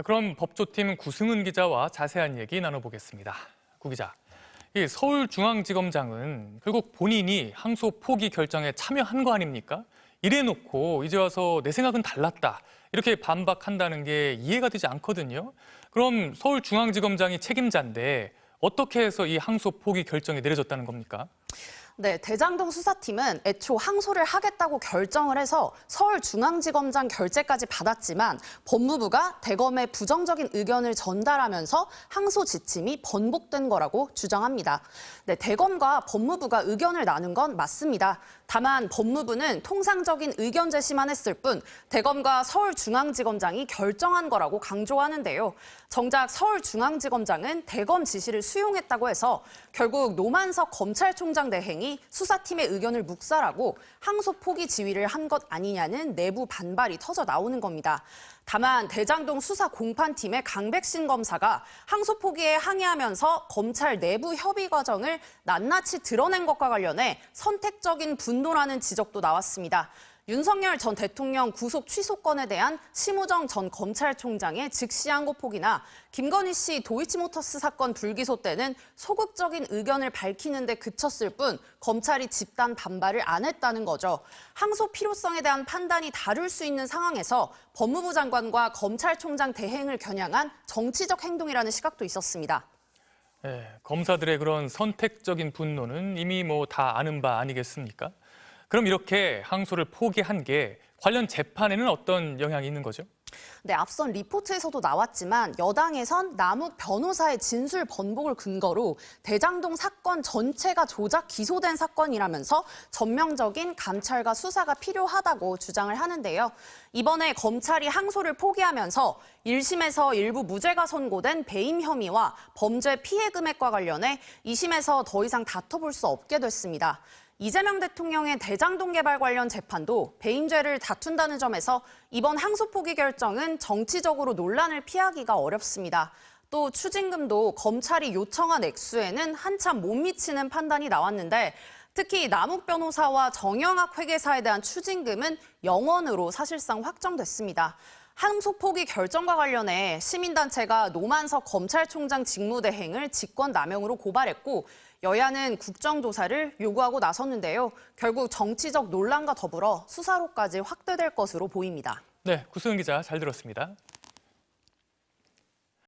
그럼 법조팀 구승은 기자와 자세한 얘기 나눠보겠습니다. 구 기자, 이 서울중앙지검장은 결국 본인이 항소 포기 결정에 참여한 거 아닙니까? 이래놓고 이제 와서 내 생각은 달랐다 이렇게 반박한다는 게 이해가 되지 않거든요. 그럼 서울중앙지검장이 책임자인데 어떻게 해서 이 항소 포기 결정이 내려졌다는 겁니까? 네, 대장동 수사팀은 애초 항소를 하겠다고 결정을 해서 서울중앙지검장 결재까지 받았지만 법무부가 대검에 부정적인 의견을 전달하면서 항소 지침이 번복된 거라고 주장합니다. 네, 대검과 법무부가 의견을 나눈 건 맞습니다. 다만 법무부는 통상적인 의견 제시만 했을 뿐 대검과 서울중앙지검장이 결정한 거라고 강조하는데요. 정작 서울중앙지검장은 대검 지시를 수용했다고 해서 결국 노만석 검찰총장 대행이 수사팀의 의견을 묵살하고 항소 포기 지휘를 한 것 아니냐는 내부 반발이 터져 나오는 겁니다. 다만 대장동 수사 공판팀의 강백신 검사가 항소 포기에 항의하면서 검찰 내부 협의 과정을 낱낱이 드러낸 것과 관련해 선택적인 분노라는 지적도 나왔습니다. 윤석열 전 대통령 구속 취소권에 대한 심우정 전 검찰총장의 즉시 항고 포기나 김건희 씨 도이치모터스 사건 불기소 때는 소극적인 의견을 밝히는 데 그쳤을 뿐 검찰이 집단 반발을 안 했다는 거죠. 항소 필요성에 대한 판단이 다를 수 있는 상황에서 법무부 장관과 검찰총장 대행을 겨냥한 정치적 행동이라는 시각도 있었습니다. 네, 검사들의 그런 선택적인 분노는 이미 다 아는 바 아니겠습니까? 그럼 이렇게 항소를 포기한 게 관련 재판에는 어떤 영향이 있는 거죠? 네, 앞선 리포트에서도 나왔지만 여당에선 남욱 변호사의 진술 번복을 근거로 대장동 사건 전체가 조작 기소된 사건이라면서 전면적인 감찰과 수사가 필요하다고 주장을 하는데요. 이번에 검찰이 항소를 포기하면서 1심에서 일부 무죄가 선고된 배임 혐의와 범죄 피해 금액과 관련해 2심에서 더 이상 다퉈볼 수 없게 됐습니다. 이재명 대통령의 대장동 개발 관련 재판도 배임죄를 다툰다는 점에서 이번 항소 포기 결정은 정치적으로 논란을 피하기가 어렵습니다. 또 추징금도 검찰이 요청한 액수에는 한참 못 미치는 판단이 나왔는데 특히 남욱 변호사와 정영학 회계사에 대한 추징금은 0원으로 사실상 확정됐습니다. 항소 포기 결정과 관련해 시민단체가 노만석 검찰총장 직무대행을 직권남용으로 고발했고 여야는 국정조사를 요구하고 나섰는데요. 결국 정치적 논란과 더불어 수사로까지 확대될 것으로 보입니다. 네, 구승은 기자 잘 들었습니다.